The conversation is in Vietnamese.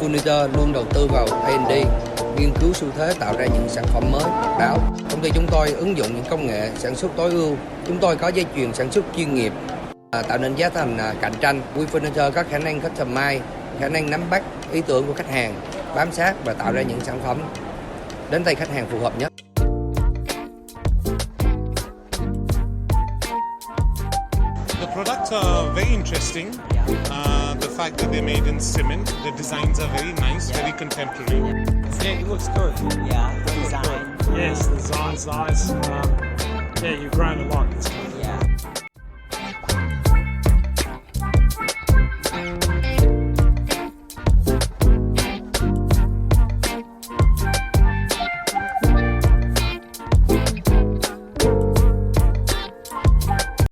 qfurniture luôn đầu tư vào R&D, nghiên cứu xu thế tạo ra những sản phẩm mới, độc đáo. Công ty chúng tôi ứng dụng những công nghệ sản xuất tối ưu. Chúng tôi có dây chuyền sản xuất chuyên nghiệp, tạo nên giá thành cạnh tranh. qfurniture có khả năng customize, khả năng nắm bắt ý tưởng của khách hàng, bám sát và tạo ra những sản phẩm đến tay khách hàng phù hợp nhất. The products are very interesting. The fact that they're made in cement, the designs are very nice, very contemporary. Yeah, it looks good. Yeah, the design. Yes, the design's nice. Yeah, you've grown a lot. It's good.